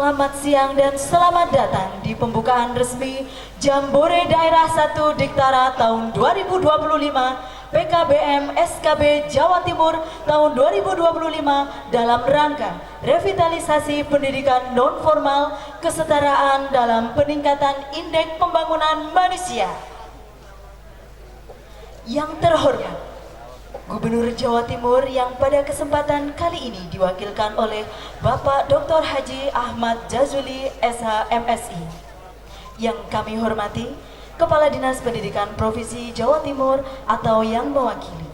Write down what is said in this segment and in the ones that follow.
Selamat siang dan selamat datang di pembukaan resmi Jambore Daerah 1 Diktara tahun 2025 PKBM SKB Jawa Timur tahun 2025 dalam rangka revitalisasi pendidikan non-formal, kesetaraan dalam peningkatan indeks pembangunan manusia. Yang terhormat Gubernur Jawa Timur yang pada kesempatan kali ini diwakilkan oleh Bapak Dr. Haji Ahmad Jazuli SH MSI. Yang kami hormati Kepala Dinas Pendidikan Provinsi Jawa Timur atau yang mewakili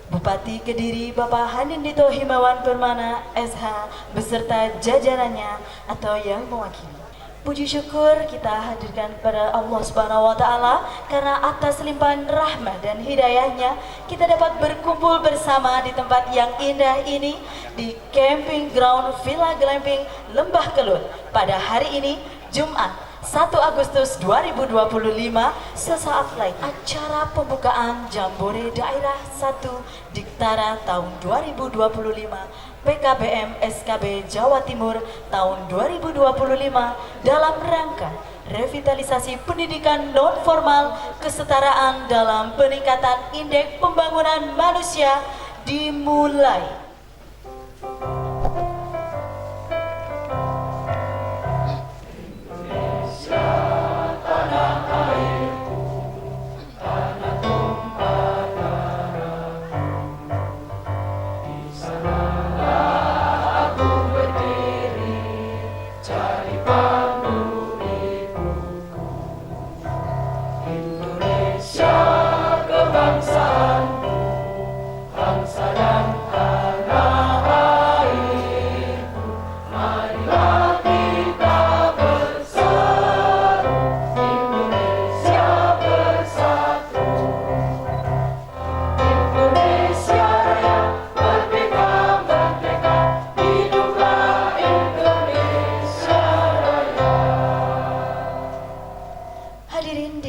Bupati Kediri Bapak Hanindito Himawan Permana SH beserta jajarannya atau yang mewakili. Puji syukur kita hadirkan kepada Allah Subhanahu wa Ta'ala karena atas limpahan rahmat dan hidayahnya kita dapat berkumpul bersama di tempat yang indah ini di Camping Ground Villa Glamping Lembah Kelut pada hari ini Jumat 1 Agustus 2025 sesaat lagi acara pembukaan Jambore Daerah 1 Diktara tahun 2025 PKBM SKB Jawa Timur tahun 2025 dalam rangka revitalisasi pendidikan non-formal, kesetaraan dalam peningkatan indeks pembangunan manusia dimulai.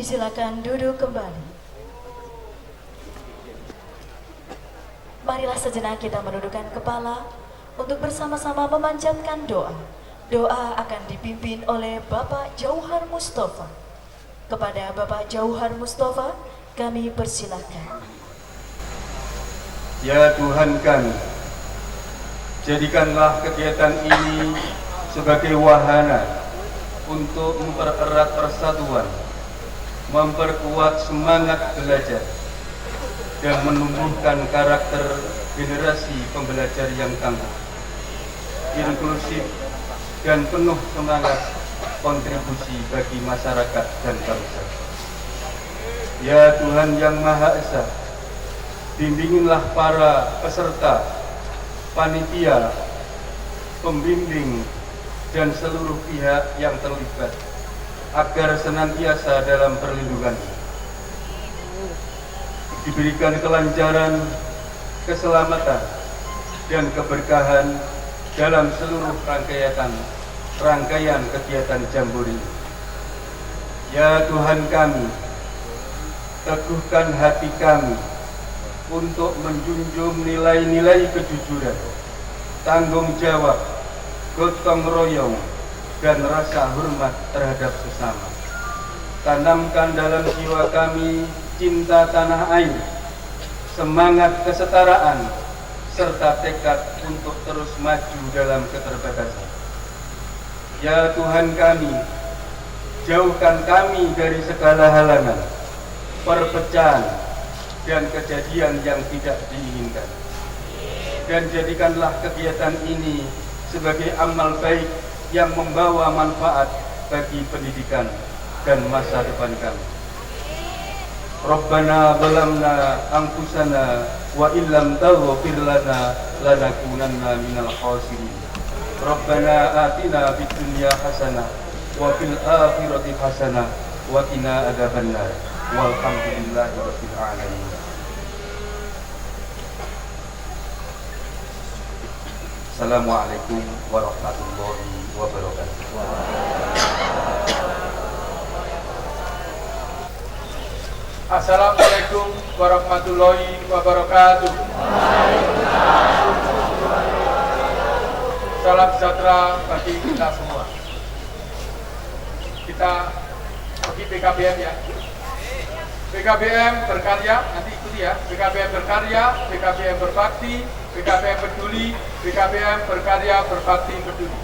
Silakan duduk kembali. Marilah sejenak kita menundukkan kepala untuk bersama-sama memanjatkan doa. Doa akan dipimpin oleh Bapak Jauhar Mustafa. Kepada Bapak Jauhar Mustafa, kami persilakan. Ya Tuhan kami, jadikanlah kegiatan ini sebagai wahana untuk mempererat persatuan, memperkuat semangat belajar, dan menumbuhkan karakter generasi pembelajar yang tangguh, inklusif, dan penuh semangat kontribusi bagi masyarakat dan bangsa. Ya Tuhan yang Maha Esa, bimbingilah para peserta, panitia, pembimbing, dan seluruh pihak yang terlibat agar senantiasa dalam perlindungan, diberikan kelancaran, keselamatan, dan keberkahan dalam seluruh rangkaian kegiatan Jambore. Ya Tuhan kami, teguhkan hati kami untuk menjunjung nilai-nilai kejujuran, tanggung jawab, gotong royong, dan rasa hormat terhadap sesama. Tanamkan dalam jiwa kami cinta tanah air, semangat kesetaraan, serta tekad untuk terus maju dalam keterbatasan. Ya Tuhan kami, jauhkan kami dari segala halangan, perpecahan, dan kejadian yang tidak diinginkan. Dan jadikanlah kegiatan ini sebagai amal baik yang membawa manfaat bagi pendidikan dan masa depan kami. Rabbana zalamna anfusana wa illam taghfir lana lanakunanna minal khasirin. Rabbana atina fid dunya hasanah wa fil akhirati hasanah wa qina adzabannar. Walhamdulillahi rabbil alamin. Assalamualaikum warahmatullahi wabarakatuh. Assalamualaikum warahmatullahi wabarakatuh. Salam sejahtera bagi kita semua. Kita pergi PKBM ya. PKBM berkarya, nanti ikuti ya. PKBM berkarya, PKBM berbakti, PKBM peduli, PKBM berkarya, berbakti, peduli.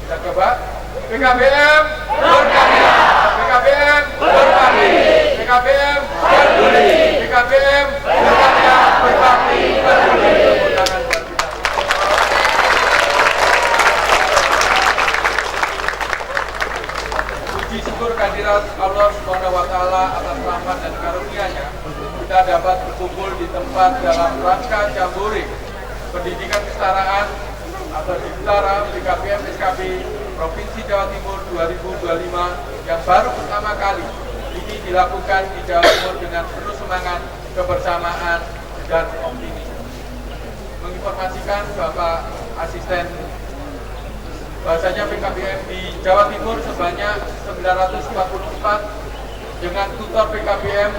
Kita coba. PKBM berkarya, PKBM berbakti, PKBM peduli, PKBM berkarya, berbakti, peduli. Tepuk tangan buat kita. Puji syukur kehadirat Allah Subhanahu wa taala atas rahmat dan karunia-Nya, kita dapat berkumpul di tempat dalam rangka Jambore Pendidikan Kesetaraan atau Diktara PKBM SKB Provinsi Jawa Timur 2025 yang baru pertama kali ini dilakukan di Jawa Timur dengan penuh semangat, kebersamaan, dan optimisme. Menginformasikan Bapak Asisten bahasanya PKBM di Jawa Timur sebanyak 944 dengan tutor PKBM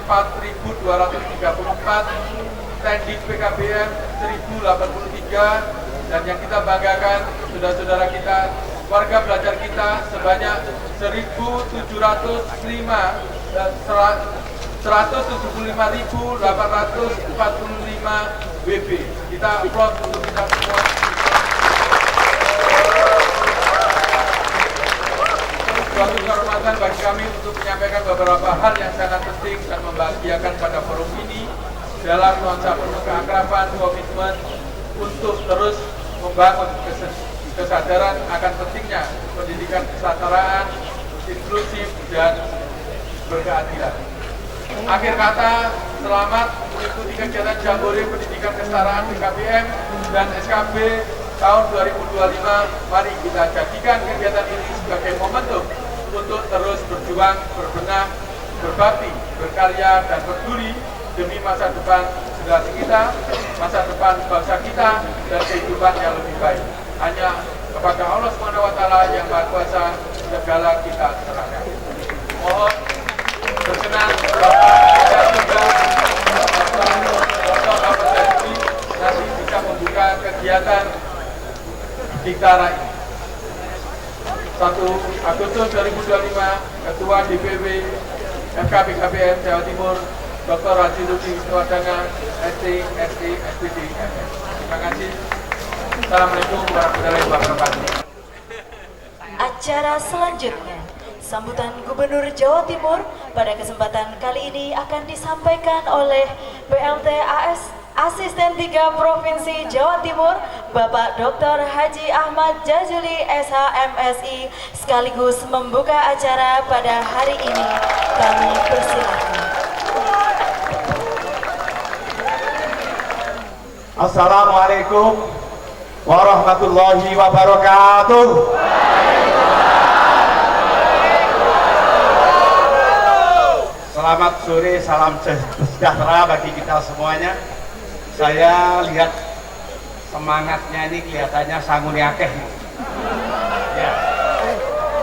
4.234, tendik PKBM 1.083, dan yang kita banggakan saudara-saudara kita, warga belajar kita sebanyak 175.845 WB. Kita aplaus untuk kita semua. Suatu kehormatan bagi kami untuk menyampaikan beberapa hal yang sangat penting dan membahagiakan pada forum ini dalam nuansa penuh keakraban, komitmen untuk terus membangun kesadaran akan pentingnya pendidikan kesetaraan, inklusif, dan berkeadilan. Akhir kata, selamat mengikuti kegiatan Jambore Pendidikan Kesetaraan PKBM dan SKB tahun 2025. Mari kita jadikan kegiatan ini sebagai momentum untuk terus berjuang, berbenah, berbakti, berkarya, dan peduli demi masa depan generasi kita, masa depan bangsa kita, dan kehidupan yang lebih baik. Hanya kepada Allah SWT yang Maha Kuasa segala kita serahkan. Mohon berkenan Bapak juga Bapak Jadi nanti bisa membuka kegiatan Diktara ini. 1 Agustus 2025, Ketua DPW FKPKBM Jawa Timur, Dr. Haji Rudi Wisnuwardana, ST, ST, SPD, MS. Terima kasih. Assalamualaikum warahmatullahi wabarakatuh. Acara selanjutnya, sambutan Gubernur Jawa Timur pada kesempatan kali ini akan disampaikan oleh PLT Asisten 3 Provinsi Jawa Timur, Bapak Dr. Haji Ahmad Jazuli SHMSI, sekaligus membuka acara pada hari ini. Kami persilakan. Assalamualaikum warahmatullahi wabarakatuh. Selamat sore, salam sejahtera bagi kita semuanya. Saya lihat semangatnya ini kelihatannya sanguni akeh. Ya.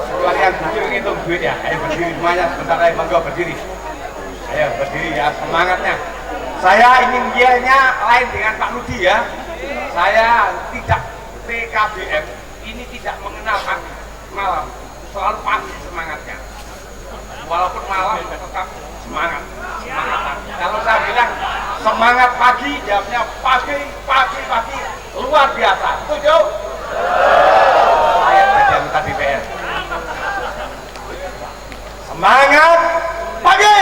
Kecuali yang jujur ngitung duit ya. Ayo berdiri semuanya, sebentar ayo monggo berdiri. Ayo berdiri ya, semangatnya. Saya ingin dianya lain dengan Pak Ludi ya. Saya tidak PKBM ini tidak mengenal pagi malam, selalu pagi semangatnya. Walaupun malam tetap semangat. Kalau saya bilang semangat pagi, jawabnya pagi luar biasa. Setuju? Saya jadi anggota DPR. Semangat pagi.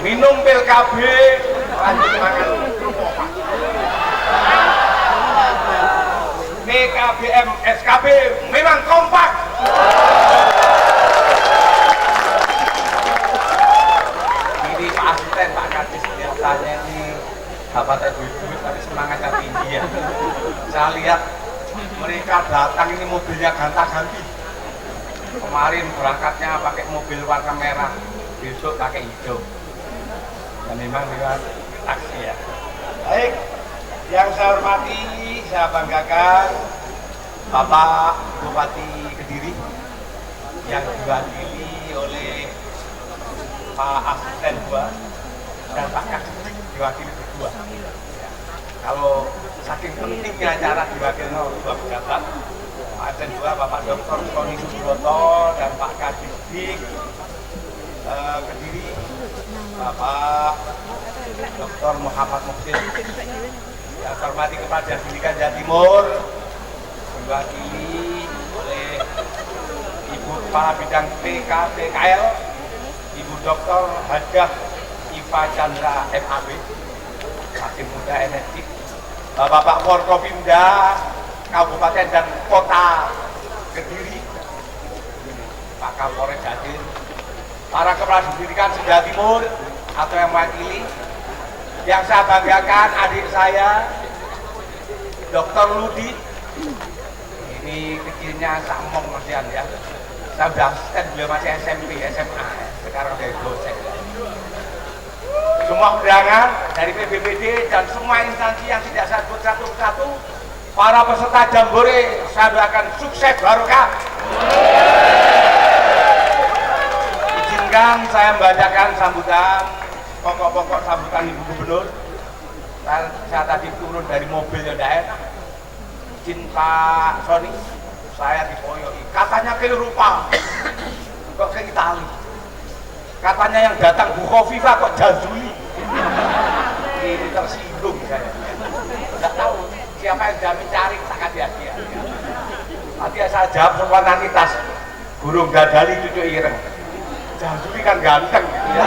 Minum pil KB, lanjut makan kerupuk. PKBM, SKB memang kompak. Ini Pak Asisten, Pak Kadis biasanya ini dapat duit tapi semangatnya tinggi ya. Saya lihat mereka datang ini mobilnya ganta-ganti. Kemarin berangkatnya pakai mobil warna merah, besok pakai hijau. Dan memang lewat taksi ya. Baik, yang saya hormati, saya banggakan Bapak Bupati Kediri yang diwakili oleh Pak Asisten 2 dan Pak Kadis diwakili berdua. Ya. Kalau saking pentingnya acara diwakili oleh dua pejabat, Pak Asisten 2 Bapak Dr. Tony Subroto dan Pak Kadis Kediri Bapak Dr. Muhammad Muksin. Yang hormati Kepala Dinas Pendidikan Jawa Timur diwakili oleh Ibu Kepala Bidang PKPKL Ibu Dr. Hajah Iva Chandra MAB, masih muda energik. Bapak Forkopimda Kabupaten dan Kota Kediri, Pak Kapolres Jatim, para kepala pendidikan Jawa Timur atau yang mewakili. Yang saya banggakan adik saya Dr. Ludi, ini kecilnya Samong Masian ya. Saya sudah asisten, beliau masih SMP, SMA, sekarang dari dosen. Semua undangan dari PBBD dan semua instansi yang tidak saya sebut satu persatu, para peserta Jambore saya doakan sukses barokah. Izinkan saya membacakan sambutan, pokok-pokok sambutan Ibu Gubernur. Saya tadi turun dari mobil yang tidak enak. Izin Pak Sony, saya dipoyoi. Katanya keliru Pak, kok ke Itali. Katanya yang datang Bu Khofifa kok Jazuli. Ini tersinggung saya. Tidak tahu siapa yang jamin cari tak kasih hadiah. Nanti saya jawab semua nanti tas burung dadali cucu ireng. Jazuli kan ganteng gitu ya.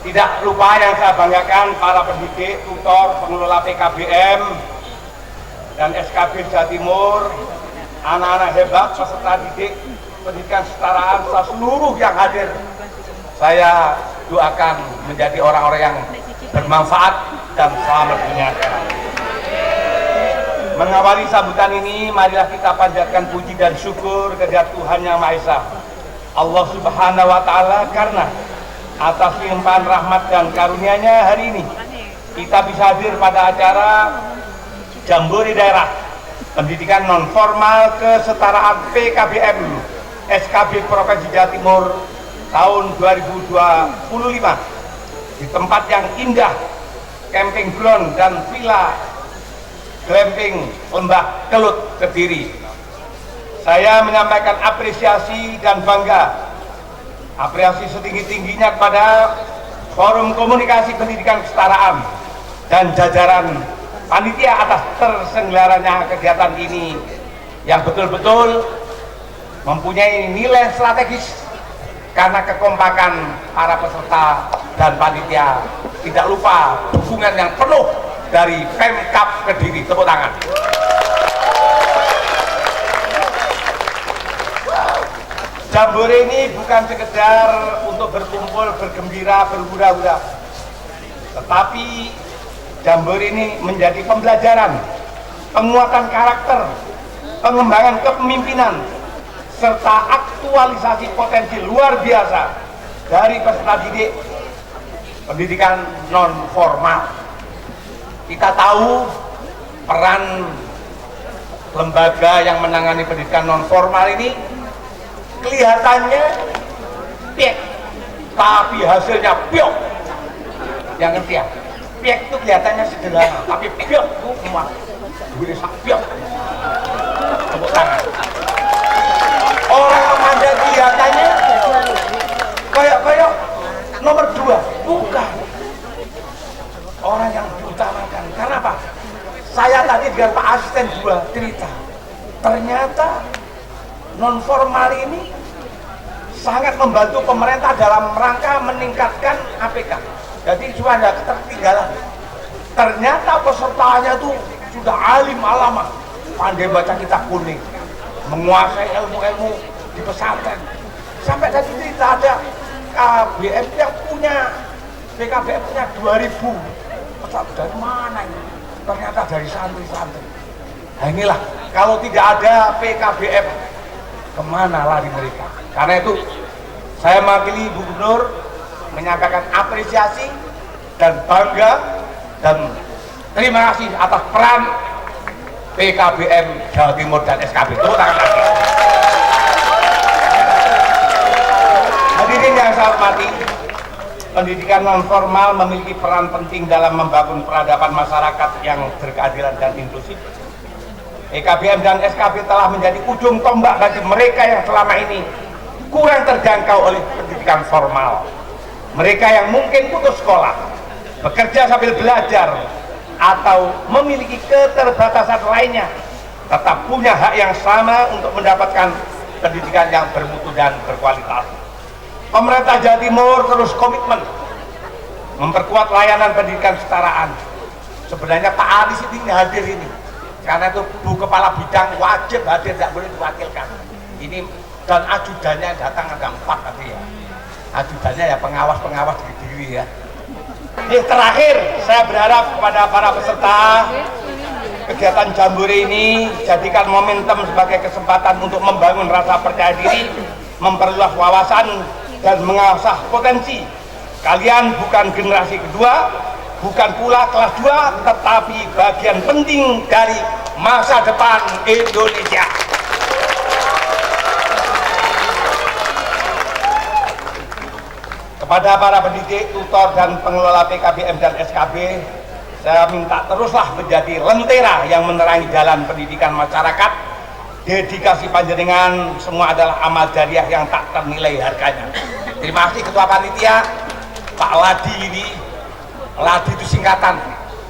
Tidak lupa yang saya banggakan para pendidik, tutor, pengelola PKBM dan SKB Jawa Timur, anak-anak hebat, peserta didik, pendidikan kesetaraan, seluruh yang hadir. Saya doakan menjadi orang-orang yang bermanfaat dan selamat dunia akhirat. Mengawali sambutan ini, marilah kita panjatkan puji dan syukur kepada Tuhan Yang Maha Esa, Allah Subhanahu wa Ta'ala, karena atas limpahan rahmat dan karunia-Nya hari ini kita bisa hadir pada acara Jambore Daerah Pendidikan Non Formal Kesetaraan PKBM SKB Provinsi Jawa Timur tahun 2025 di tempat yang indah, camping ground dan villa glamping Lembah Kelut Kediri. Saya menyampaikan apresiasi dan bangga, apresiasi setinggi-tingginya kepada Forum Komunikasi Pendidikan Kesetaraan dan jajaran panitia atas terselenggaranya kegiatan ini yang betul-betul mempunyai nilai strategis karena kekompakan para peserta dan panitia. Tidak lupa dukungan yang penuh dari Pemkab Kediri. Tepuk tangan. Jambore ini bukan sekedar untuk berkumpul, bergembira, berhura-hura, tetapi Jambore ini menjadi pembelajaran, penguatan karakter, pengembangan kepemimpinan, serta aktualisasi potensi luar biasa dari peserta didik pendidikan non formal. Kita tahu peran lembaga yang menangani pendidikan non formal ini kelihatannya piek, tapi hasilnya piok. Yang ngerti ya? Piek itu kelihatannya sederhana, tapi piok itu emas. Boleh sak piok. Tepuk tangan. Orang remaja kelihatannya kayak nomor 2, bukan. Orang yang diutamakan. Karena apa? Saya tadi dengan Pak Asisten 2 cerita, ternyata non formal ini sangat membantu pemerintah dalam rangka meningkatkan APK. Jadi cuma ada ketertinggalan. Ternyata pesertanya tuh sudah alim alama, pandai baca kitab kuning, menguasai ilmu-ilmu di pesantren. Sampai tadi cerita ada KBM yang punya PKBM punya 2000. Dari mana ini? Ternyata dari santri-santri. Nah inilah, kalau tidak ada PKBM, kemana lari mereka? Karena itu, saya mewakili Bu Gubernur menyampaikan apresiasi dan bangga dan terima kasih atas peran PKBM Jawa Timur dan SKB. Tepuk tangan lagi. Hadirin yang saya hormati, pendidikan non formal memiliki peran penting dalam membangun peradaban masyarakat yang berkeadilan dan inklusif. PKBM dan SKB telah menjadi ujung tombak bagi mereka yang selama ini kurang terjangkau oleh pendidikan formal. Mereka yang mungkin putus sekolah, bekerja sambil belajar, atau memiliki keterbatasan lainnya, tetap punya hak yang sama untuk mendapatkan pendidikan yang bermutu dan berkualitas. Pemerintah Jawa Timur terus komitmen memperkuat layanan pendidikan kesetaraan. Sebenarnya Pak Aris ini hadir ini, karena itu Bu Kepala Bidang wajib hadir, tidak boleh diwakilkan. Ini dan ajudannya datang ada 4 tadi ya. Ajudannya ya pengawas-pengawas di diri ya. Terakhir, saya berharap kepada para peserta kegiatan Jambore ini, jadikan momentum sebagai kesempatan untuk membangun rasa percaya diri, memperluas wawasan, dan mengasah potensi. Kalian bukan generasi kedua, bukan pula kelas 2, tetapi bagian penting dari masa depan Indonesia. Kepada para pendidik, tutor, dan pengelola PKBM dan SKB, saya minta teruslah menjadi lentera yang menerangi jalan pendidikan masyarakat. Dedikasi panjenengan semua adalah amal jariah yang tak ternilai harganya. Terima kasih Ketua Panitia, Pak Ladi ini. Ladi itu singkatan,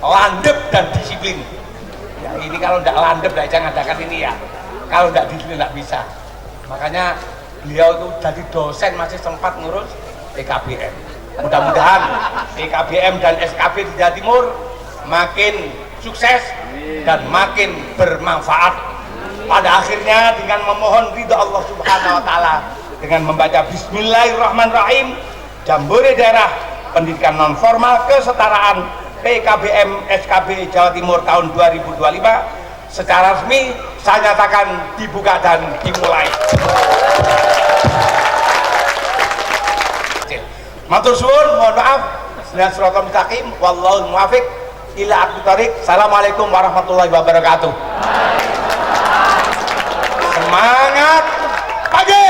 landep dan disiplin. Ya, ini kalau tidak landep, tidak bisa ngadakan ini ya. Kalau tidak disiplin, tidak bisa. Makanya beliau itu jadi dosen masih sempat ngurus PKBM. Mudah-mudahan PKBM dan SKB di Jawa Timur makin sukses dan makin bermanfaat. Pada akhirnya dengan memohon ridha Allah Subhanahu wa taala, dengan membaca bismillahirrahmanirrahim, Jambore Daerah Pendidikan Non Formal Kesetaraan PKBM SKB Jawa Timur tahun 2025 secara resmi saya nyatakan dibuka dan dimulai. Matur suwun, mohon maaf. Bismillahirrahmanirrahim, mustaqim, wallahul muwafiq ila aqwamit thoriq. Assalamualaikum warahmatullahi wabarakatuh. Semangat pagi.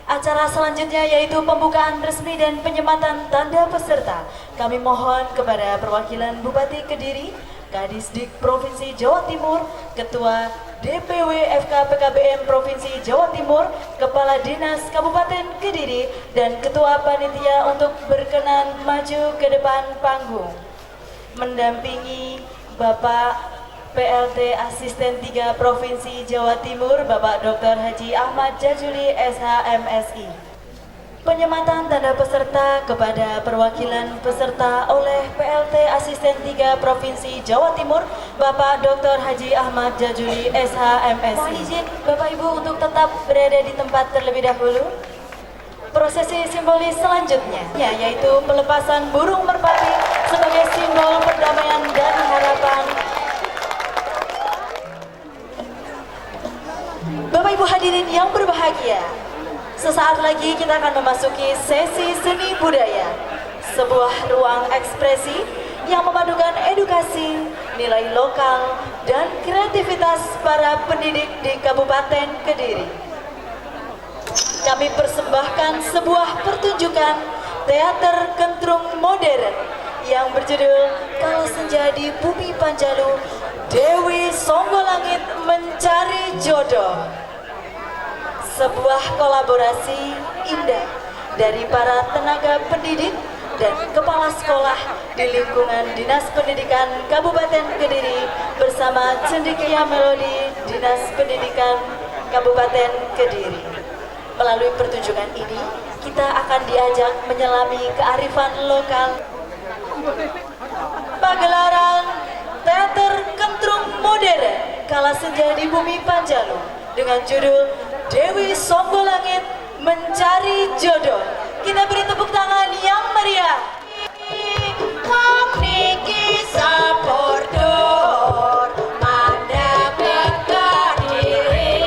Acara selanjutnya yaitu pembukaan resmi dan penyematan tanda peserta. Kami mohon kepada perwakilan Bupati Kediri, Kadisdik Provinsi Jawa Timur, Ketua DPW FK PKBM Provinsi Jawa Timur, Kepala Dinas Kabupaten Kediri, dan Ketua Panitia untuk berkenan maju ke depan panggung. Mendampingi Bapak PLT Asisten 3 Provinsi Jawa Timur, Bapak Dr. Haji Ahmad Jazuli SHMSI. Penyematan tanda peserta kepada perwakilan peserta oleh PLT Asisten 3 Provinsi Jawa Timur, Bapak Dr. Haji Ahmad Jazuli SHMSI. Mohon izin Bapak Ibu untuk tetap berada di tempat terlebih dahulu. Prosesi simbolis selanjutnya yaitu pelepasan burung merpati sebagai simbol perdamaian dan harapan. Bapak Ibu hadirin yang berbahagia, sesaat lagi kita akan memasuki sesi seni budaya. sebuah ruang ekspresi yang memadukan edukasi, nilai lokal, dan kreativitas para pendidik di Kabupaten Kediri. Kami persembahkan sebuah pertunjukan teater kentrung modern yang berjudul Kala Senja di Bumi Panjalu, Dewi Songgolangit Mencari Jodoh. Sebuah kolaborasi indah dari para tenaga pendidik dan kepala sekolah di lingkungan Dinas Pendidikan Kabupaten Kediri bersama Cendekia Melodi Dinas Pendidikan Kabupaten Kediri. Melalui pertunjukan ini, kita akan diajak menyelami kearifan lokal. Pagelaran teater kentrung modern Kala Senja di Bumi Panjalu dengan judul Dewi Songgolangit Mencari Jodoh. Kita beri tepuk tangan yang meriah. Wong niki sapordor mandap Kediri,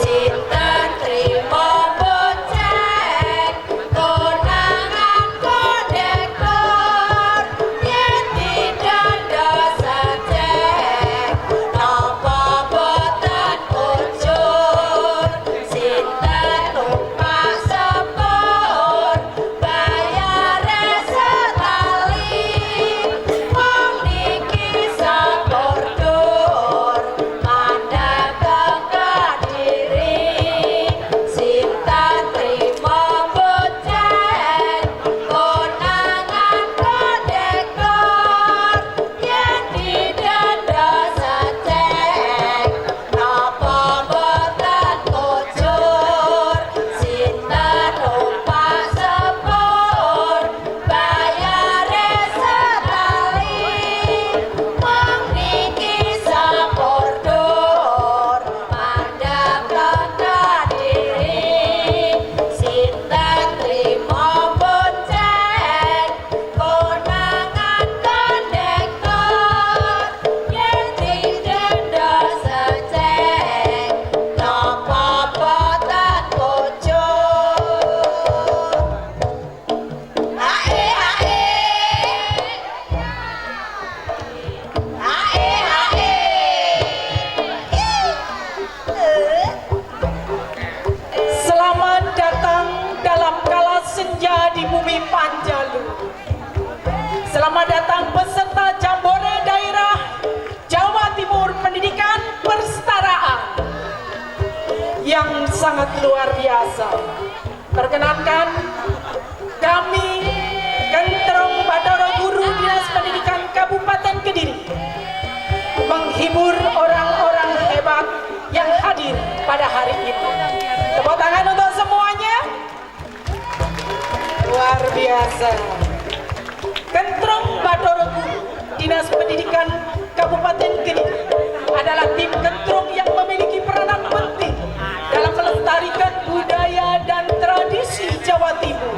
sinten trimo boceng konangan kodekor, yen didanda sajeng napa boten ucur, sinten numpak sepur bayare setali, wong niki sapur dur mandap Kediri, sinten trimo boceng konangan kodekor, yen didanda sajeng napa boten ucur, sinten numpak sepur bayare setali, wong niki sapur dur mandap Kediri, sinten trimo boceng konangan kodekor, yen didenda sajeng napa boten ucur. Ae ae ae ae. Selamat datang dalam Kala Senja di Bumi Panjalu. Selamat datang peserta Jambore Daerah Jawa Timur Pendidikan Perstaraan yang sangat luar biasa. Perkenankan kami Kentrong Bathara Guru Dinas Pendidikan Kabupaten Kediri menghibur orang-orang hebat yang hadir pada hari ini. Tepuk tangan untuk semuanya. Luar biasa. Kentrong Bathara Guru Dinas Pendidikan Kabupaten Kediri adalah tim kentrong yang memiliki peranan penting dalam melestarikan budaya dan tradisi Jawa Timur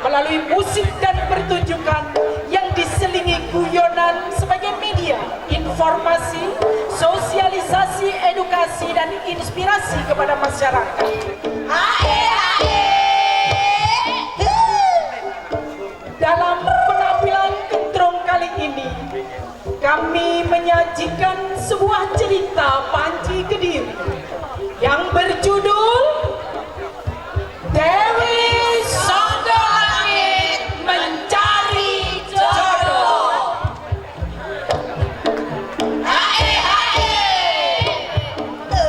melalui musik dan pertunjukan yang diselingi guyonan sebagai media informasi, sosialisasi, edukasi, dan inspirasi kepada masyarakat. Dalam penampilan kentrong kali ini, kami menyajikan sebuah cerita Panji Kediri yang berjudul Dewi Songgolangit Mencari Jodoh.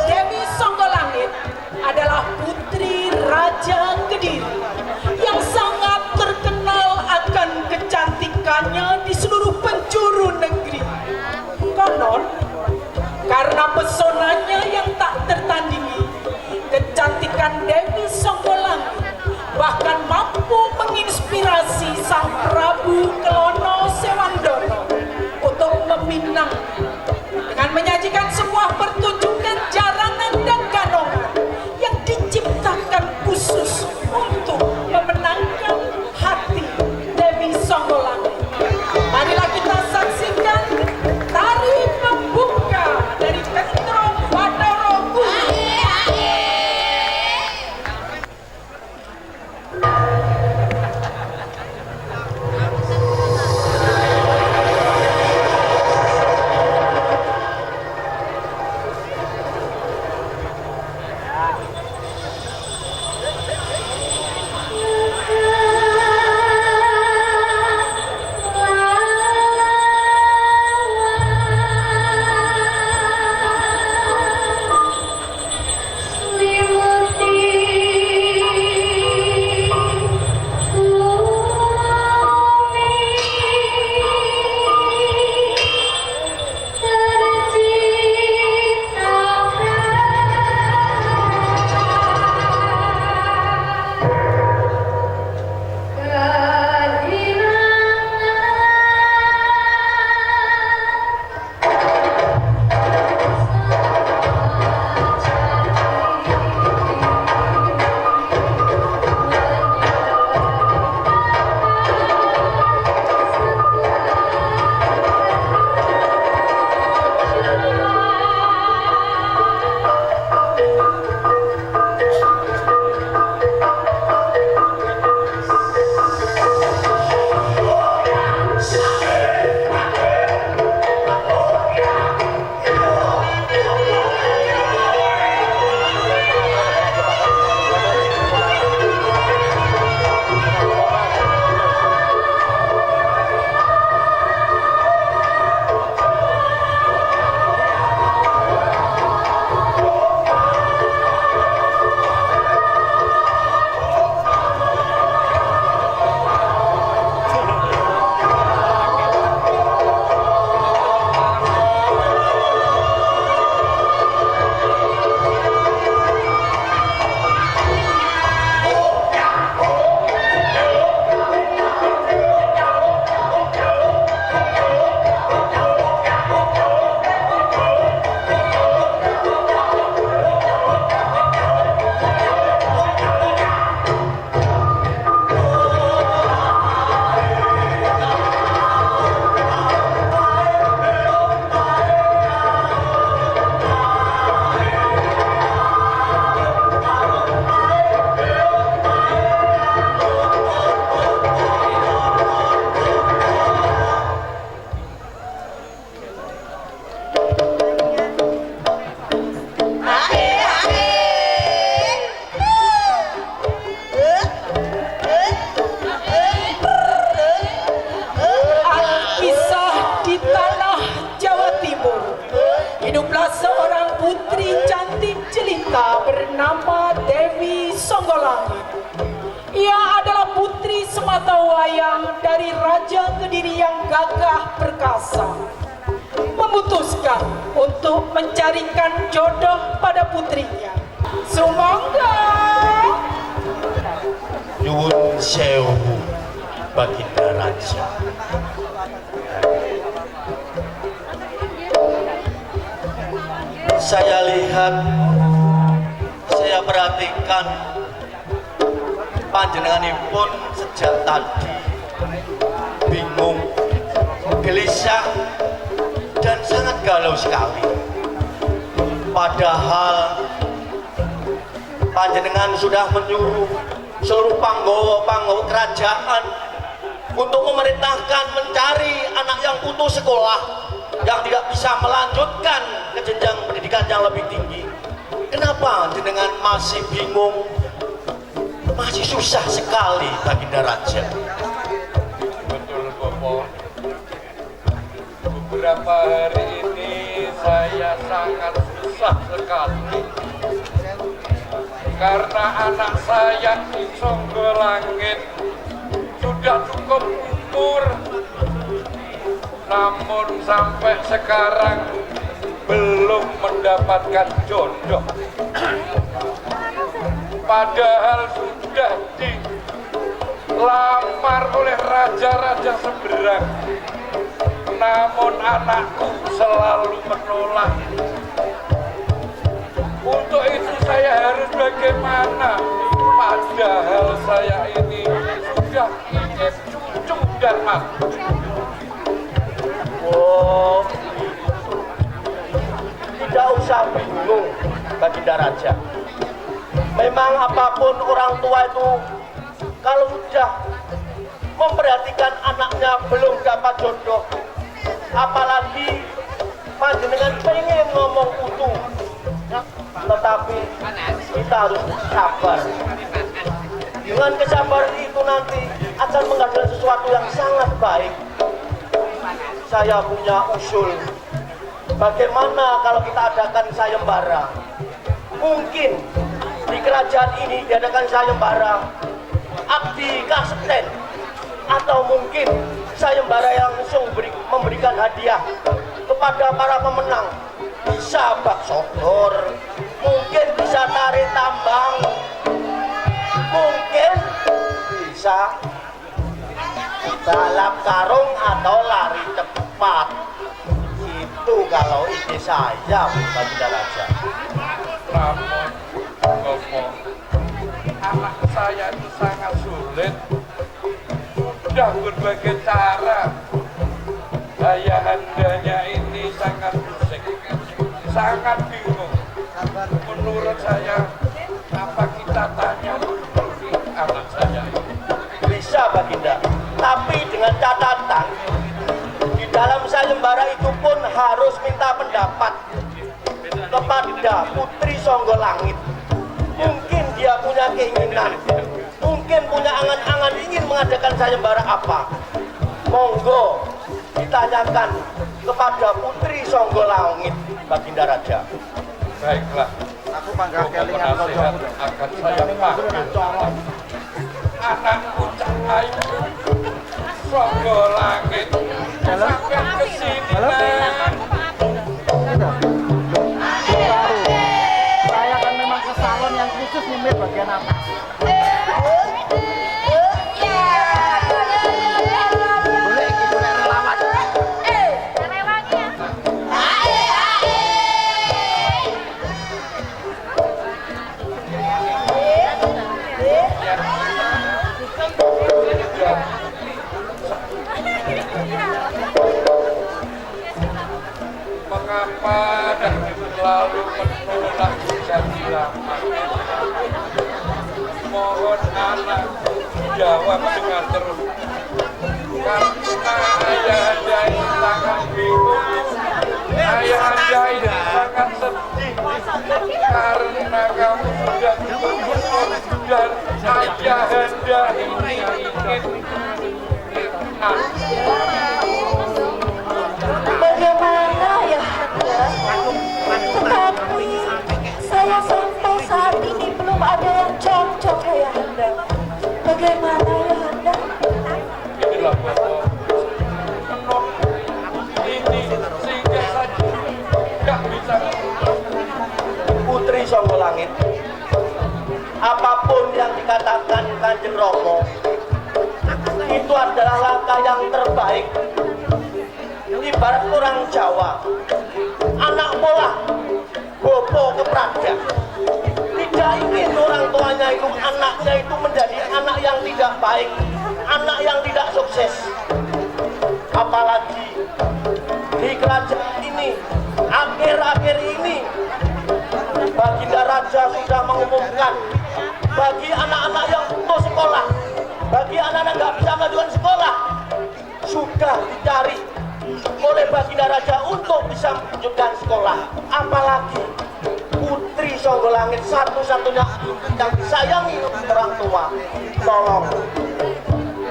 Dewi Songgolangit adalah putri Raja Kediri yang sangat terkenal akan kecantikannya di seluruh penjuru negeri. Konon, karena pesonanya yang tak tertandingi, kecantikan Dewi Songgolangit bahkan mampu menginspirasi Sang Prabu Kelono Sewangdono untuk meminang dengan menyajikan sebuah pertunjukan jarangan dan ganongan yang diciptakan khusus untuk memenangkan hati Dewi Songgolangit. Marilah kita saksikan tari pembuka dari Kentrong Bathara Guru. mata wayang dari Raja Kediri yang gagah perkasa memutuskan untuk mencarikan jodoh pada putrinya. Sumangga. Nyuwun sewu Baginda Raja. Saya lihat, saya perhatikan panjenenganipun sejak tadi bingung, gelisah, dan sangat galau sekali. Padahal panjenengan sudah menyuruh seluruh panggawa kerajaan untuk memerintahkan mencari anak yang putus sekolah, yang tidak bisa melanjutkan ke jenjang pendidikan yang lebih tinggi. Kenapa jenengan masih bingung, masih susah sekali Baginda Raja? Betul, Bopo. Beberapa hari ini saya sangat susah sekali karena anak saya di Songgolangit sudah cukup umur, namun sampai sekarang belum mendapatkan jodoh. Padahal sudah dilamar oleh raja-raja seberang, namun anakku selalu menolak. Untuk itu saya harus bagaimana? Padahal saya ini sudah ingin cucu dan mantu. Oh, tidak usah bingung Baginda Raja. Memang apapun orang tua itu kalau sudah memperhatikan anaknya belum dapat jodoh, apalagi panjenengan pengen ngomong utuh, tetapi kita harus sabar. Dengan kesabaran itu nanti akan menghasilkan sesuatu yang sangat baik. Saya punya usul, bagaimana kalau kita adakan sayembara? Mungkin di kerajaan ini diadakan sayembara abdi kasten, atau mungkin sayembara yang langsung memberikan hadiah kepada para pemenang. Bisa bak sodor, mungkin bisa tarik tambang, mungkin bisa balap karung atau lari cepat. Itu kalau ide saya, Baginda Raja. Namun, Bopo, anak saya itu sangat sulit. Sudah berbagai cara. Ayahandanya ini sangat pusing, sangat bingung. Menurut saya, apa kita tanya anak saya ini? Bisa Baginda, tapi dengan catatan di dalam sayembara itu pun harus minta pendapat kepada Putri Songgolangit. Mungkin dia punya keinginan, mungkin punya angan-angan ingin mengadakan sayembara apa. Monggo ditanyakan kepada Putri Songgolangit, Baginda Raja. Baiklah, Aku mangga kelingan nasihat akan saya panggil. Anakku Cak Ayu Songgolangit sampai ke sini. Saya kan memang ke salon yang khusus nyemir bagian atas. Boleh iki boleh relawan. Mengapa dan selalu menolak janji lama? Mohon anakku jawab dengan terus. Karena ayahanda ini sangat bingung, ayahanda ini sangat sedih karena kamu sudah berumur dan ayahanda ini ingin Bagaimana ya Handa? Tetapi saya sampai saat ini belum ada yang cocok ya Handa. Bagaimana ya Handa? Kanjeng Rama itu adalah langkah yang terbaik. Ibarat orang Jawa, anak pola bobo kepraja, tidak ingin orang tuanya itu anaknya itu menjadi anak yang tidak baik, anak yang tidak sukses. Apalagi di kerajaan ini, akhir-akhir ini Baginda Raja sudah mengumumkan bagi anak-anak yang putus sekolah, bagi anak-anak nggak bisa melanjutkan sekolah, sudah dicari oleh Baginda Raja untuk bisa melanjutkan sekolah. Apalagi Putri Songgolangit satu-satunya yang disayangi orang tua. Tolong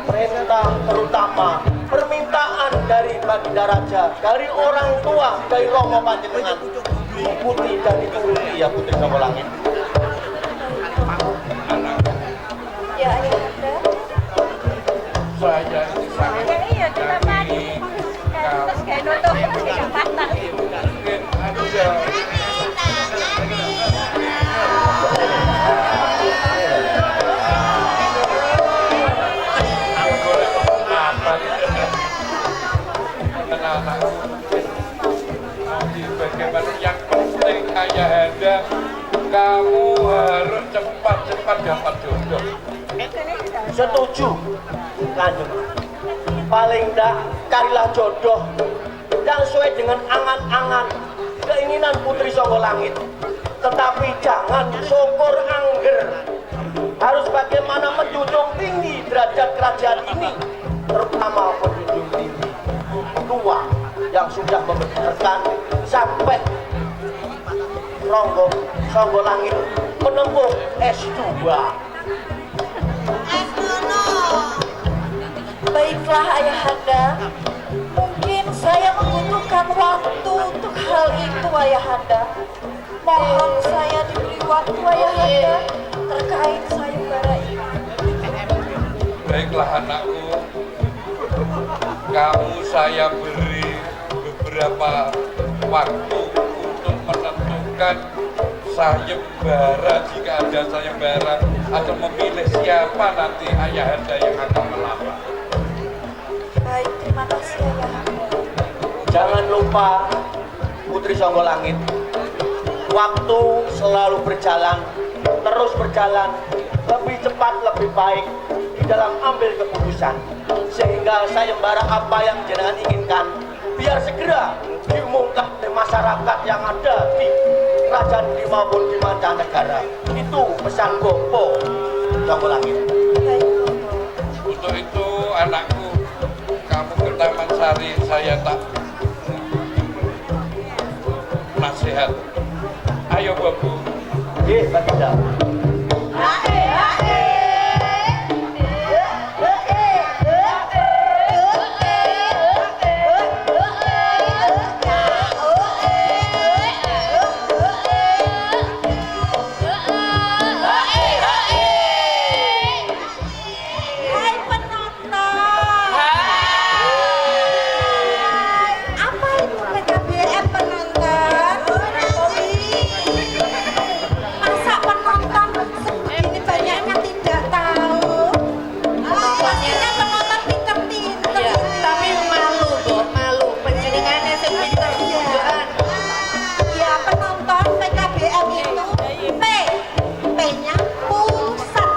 perintah, terutama permintaan dari Baginda Raja, dari orang tua, dari Romo Panjenengan, ikuti dan dituruti ya Putri Songgolangit. Ya, Ayahanda. Saya ini sangat Iya, kita pagi. Terus kayak nutup, kayak patah. mungkin ada anak-anak bagaimana yang penting Ayahanda, kamu harus cepat-cepat dapat jodoh. Setuju, Kanjeng. Paling enggak carilah jodoh yang sesuai dengan angan-angan keinginan Putri Songgolangit. Tetapi jangan syukur angger. Harus bagaimana menjunjung tinggi derajat kerajaan ini, terutama menjunjung tinggi tua yang sudah membesarkan sampai Ronggo Songgolangit menempuh S2. Baiklah Ayahanda, mungkin saya membutuhkan waktu untuk hal itu Ayahanda. Mohon saya diberi waktu Ayahanda terkait sayembara ini. Baiklah anakku, kamu saya beri beberapa waktu untuk menentukan sayembara, jika ada sayembara, atau memilih siapa nanti Ayahanda yang akan melamar. Baik, terima kasih Ayahanda. Jangan lupa Putri Songgolangit, waktu selalu berjalan, terus berjalan, lebih cepat lebih baik di dalam ambil keputusan, sehingga sayembara apa yang jenengan inginkan biar segera diumumkan oleh masyarakat yang ada di kerajaan ini maupun di mancanegara. Itu pesan Bopo Songgolangit. Baik, Bopo. Untuk itu anakku, kamu ke Taman Sari, saya tak nasihat. Ayo Bopo. Ye, Baginda. Hai penonton. Apa itu PKBM penonton? Masa penonton segini banyaknya tidak tahu? Pastinya penonton pinter-pinter. Ya, tapi malu kok, malu. Penjenengannya sepinter jugaan. Ya penonton PKBM itu P-nya pusat.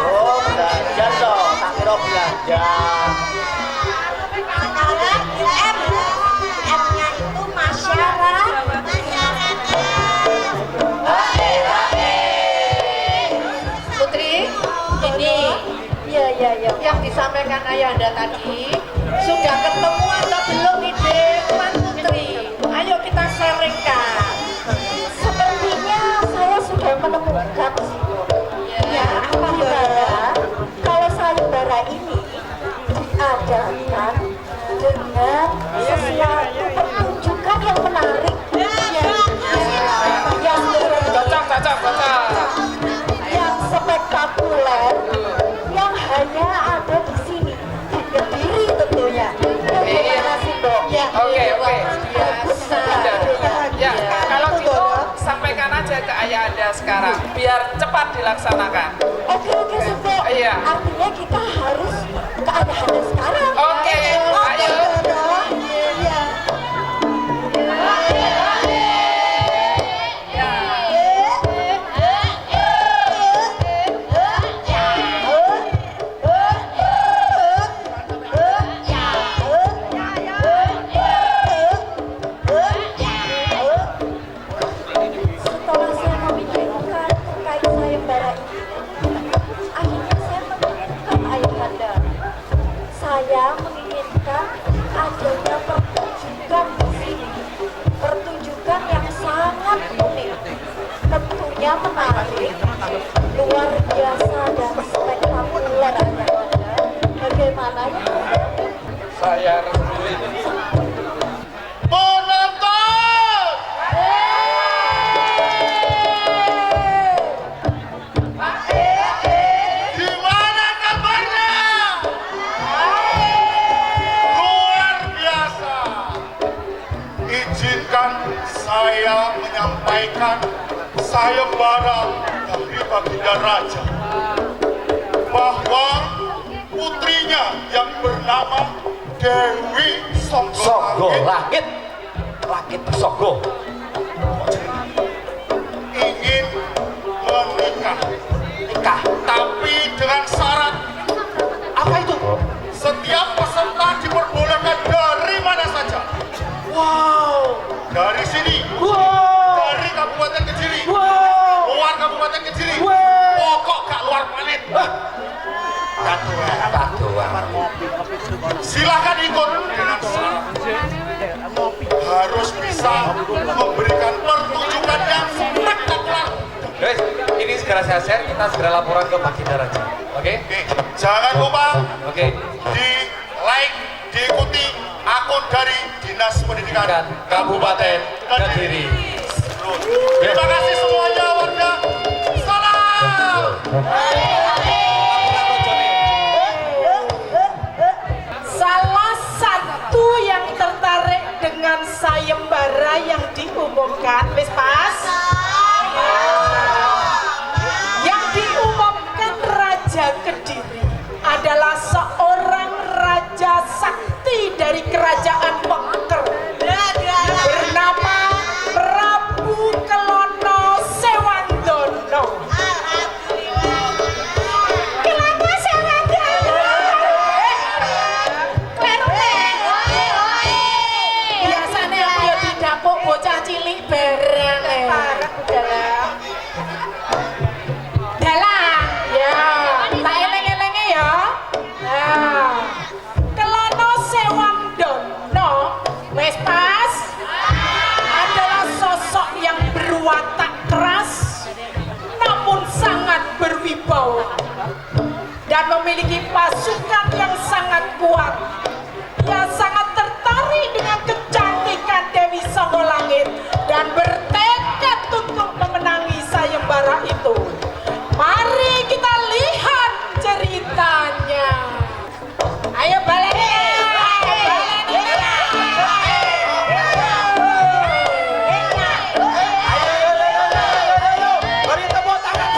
Oh, belajar toh, tak kira belajar. M-nya itu masyarakat. Putri, ini Ya. yang disampaikan Ayahanda tadi sudah ketemu atau belum ide Tuan Putri? Ayo kita sharingkan. Sepertinya saya sudah menemukan sih. Ya, Ayahanda, kalau sayembara ini diadakan dengan sesuatu pertunjukan sekarang, biar cepat dilaksanakan. Oke, Sepo. Iya. Artinya kita harus ke ayahanda sekarang. Oke, ayo. Iya. Setelah saya memikirkan terkait sayembara ini, akhirnya saya menginginkan ayahanda. Saya menginginkan adanya pertunjukan di sini. Pertunjukan yang sangat unik, tentunya menarik, luar biasa dan spektakuler ayahanda. Bagaimana ya? Saya restui. Gimana kabarnya? Luar biasa. Izinkan saya menyampaikan sayembara dari Baginda Raja bahwa putrinya yang bernama Dewi Sogo Langit Langit Sogo ingin menikah, tapi dengan syarat. apa itu? Setiap peserta diperbolehkan dari mana saja. Wow, Dari sini, wow, dari Kabupaten Kediri, wow, luar Kabupaten Kediri, wow. pokok gak luar planet. Silahkan ikut dengan syarat harus bisa memberikan pertunjukan yang spektakuler. Guys, ini segera saya share, kita segera laporan ke Baginda Raja. Oke? Oke, jangan lupa Oke. di like, diikuti akun dari Dinas Pendidikan Dan Kabupaten Kediri. Terima kasih semuanya warga. Salam. Salah satu yang tertarik dengan sayembara yang diumumkan, wis pas? Yang diumumkan Raja Kediri adalah seorang raja sakti dari kerajaan Mengker bernama Prabu Kelono Sewandono. Kenapa Sewandono? Biasanya aku ya didapuk bocah cilik bareng. Dalang, ya, tak eleng-elenge ya. Nah, Kelono Sewandono, wes pas, adalah sosok yang berwatak keras, namun sangat berwibawa dan memiliki pasukan yang sangat kuat. Ia sangat tertarik dengan kecantikan Dewi Sogo Langit dan bertekad untuk memenangi sayembara itu. Mari kita lihat ceritanya. Ayo balik. Mari tepuk tangan.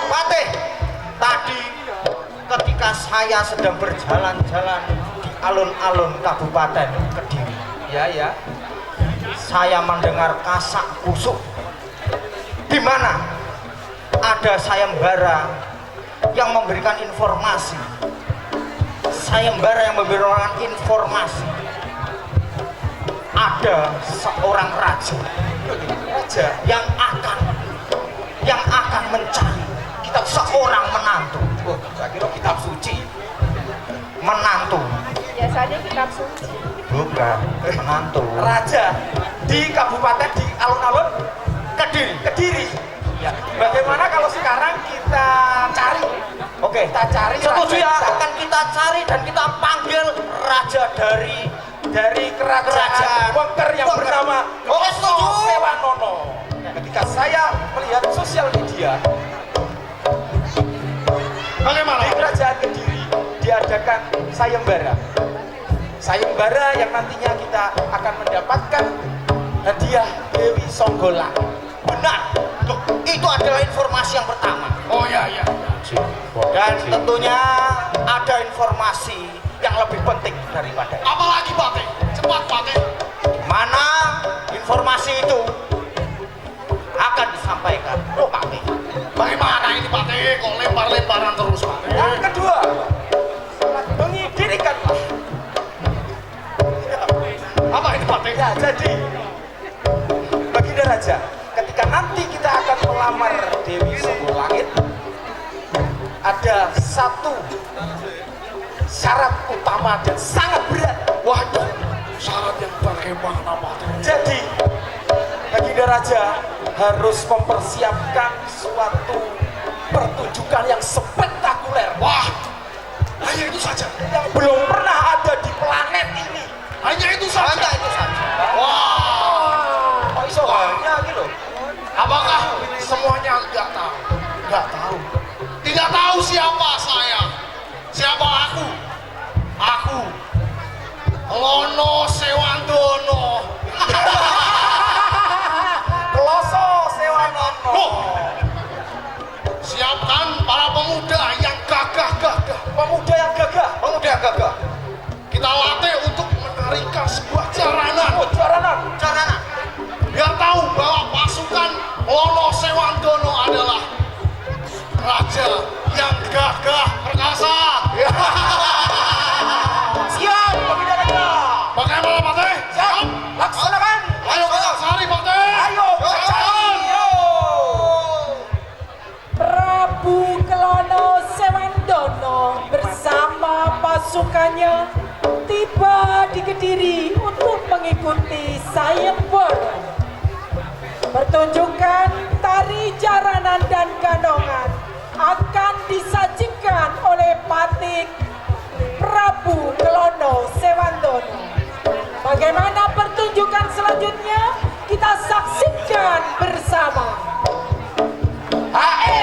Patih, tadi ketika saya sedang berjalan-jalan di alun-alun Kabupaten Kediri, ya, saya mendengar kasak kusuk di mana ada sayembara yang memberikan informasi. Sayembara yang memberikan informasi ada seorang raja yang akan mencari seorang menantu. Oh, saya kira kitab suci. Menantu. Biasanya kitab suci. Bukan, menantu. Raja di kabupaten di alun-alun Kediri. Ya. Bagaimana kalau sekarang kita cari? Oke, kita cari. Setuju ya, akan kita cari dan kita panggil raja dari dari kerajaan Wengker yang bernama Kloso Sewanono. Ketika saya melihat sosial media, bagaimana di kerajaan Kediri diadakan sayembara yang nantinya kita akan mendapatkan hadiah Dewi Songgolang. Benar. Loh, itu adalah informasi yang pertama. Oh ya. Dan tentunya ada informasi yang lebih penting daripada itu. Apalagi Pak Teh? Cepat Pak Teh. Mana informasi itu akan disampaikan Pak Teh. Bagaimana ini Pak Teh? Kok lempar-lemparan terus Pak Teh? Yang kedua, mengidirikanlah. Apa ini Pak Teh? Ya, jadi Baginda Raja, ketika nanti kita akan melamar Dewi Songgolangit, ada satu syarat utama dan sangat berat. Waduh, syarat yang bagaimana Pak Teh? Jadi Baginda Raja harus mempersiapkan suatu pertunjukan yang spektakuler. Wah, hanya itu saja yang belum pernah ada di planet ini. Hanya itu saja. Wah, kok iso hanya gitu? Apakah semuanya nggak tahu? Nggak tahu. Tidak tahu siapa saya, siapa aku. Aku Lono Sewandono. Kloso Sewanono. Siapkan para pemuda yang gagah-gagah. Pemuda yang gagah. Kita latih untuk menarikan sebuah jaranan. Jaranan. Biar tahu bahwa pasukan Lono Sewandono adalah raja yang gagah perkasa. Siap, Baginda Raja. Bagaimana Pak Teh? Siap. Laksanakan. Ayo kita cari Pak Teh. Ayo. Prabu Klono Sewandono bersama pasukannya tiba di Kediri untuk mengikuti sayembara. Pertunjukan tari jaranan dan gandongan akan disajikan oleh Patik Prabu Klono Sewandono. Bagaimana pertunjukan selanjutnya? Kita saksikan bersama. Hae.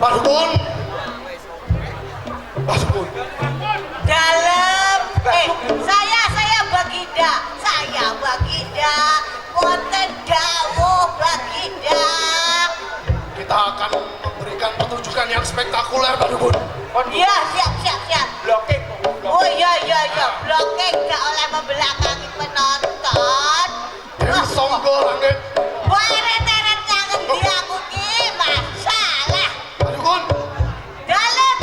Pak Dukun. Dalam saya Baginda wonten dawuh Baginda. Kita akan memberikan pertunjukan yang spektakuler Pak Dukun. Iya, siap. Blocking. Oh iya, blocking gak oleh membelakangi penonton. Dewi Songgolangit. Wah, eret-eret jangan aku ki masalah. Pak Dukun. Dalam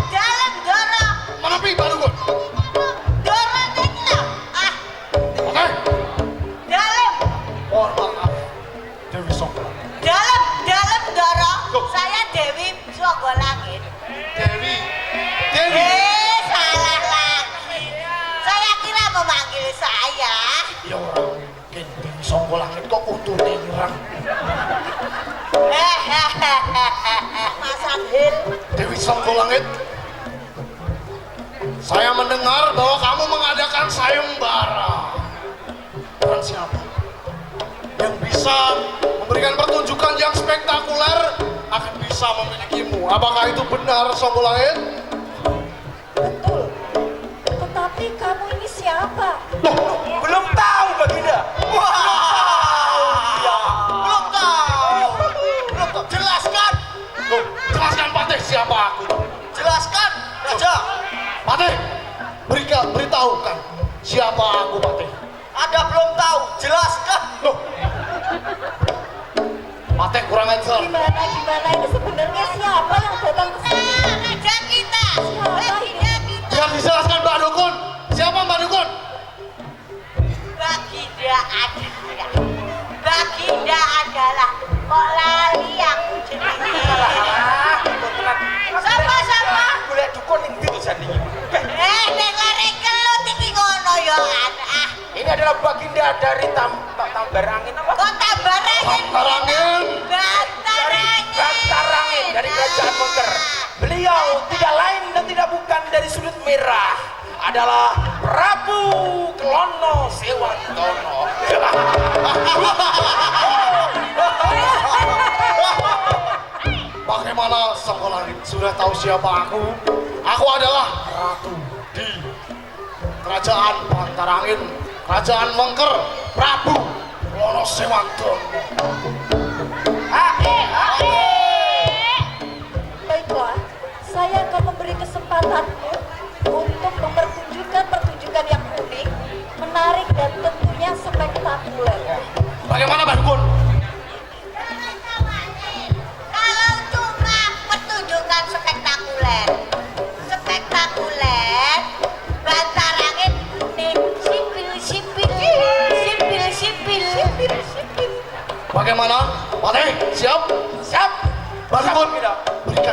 dorong. Menepi Pak Dukun. Dorong iki lho. Oke. Dalam Mohon maaf. Dewi Songgolangit. dalam dorong. Saya Dewi Songgolangit. Dewi. Salah lagi. Saya kira memanggil saya. Ya orang mungkin Dewi Songgolangit kok utuhnya nyerang. Mas Adhil. Dewi Songgolangit. Saya mendengar bahwa kamu mengadakan sayembara. Dan siapa yang bisa memberikan pertunjukan yang spektakuler akan bisa memilikimu. Apakah itu benar, Songgolangit? Betul. Tetapi kamu ini siapa? Loh, belum tahu Baginda. Belum tahu. Jelaskan. Loh, jelaskan Pak Teh siapa aku. Jelaskan. Raja, Patih, beritahukan siapa aku, Patih. Anda belum tahu, jelaskan. Loh, Patih kurang ajar. Gimana ini sebenarnya siapa yang datang ke sini? Raja kita. Baginda kita. Yang dijelaskan Mbak Dukun. Siapa Mbak Dukun? Baginda adalah kok lali aku jenenge. Sama-sama. Boleh dukun yang itu sandingi. Nek lare kelut iki ngono ya anak. Ini adalah baginda dari Tambarangin apa? Kok Tambarangin? Tambarangin. Bantarangin dari Kerajaan Mengker. Beliau tidak lain dan tidak bukan dari sudut merah. Adalah Prabu Klono Sewantono. Bagaimana Sang Langit sudah tahu siapa aku? Aku adalah ratu di Kerajaan Bantarangin, Kerajaan Mengker, Prabu Klono Sewantono. Baiklah, saya akan memberi kesempatanmu untuk mempertunjukkan pertunjukan yang unik, menarik dan tentunya spektakuler. Bagaimana Mbak Dukun? Kalau cuma pertunjukan spektakuler, Bantarangin nih sipil. Bagaimana? Patih, siap? Siap. Mbak Dukun, Siap, berikan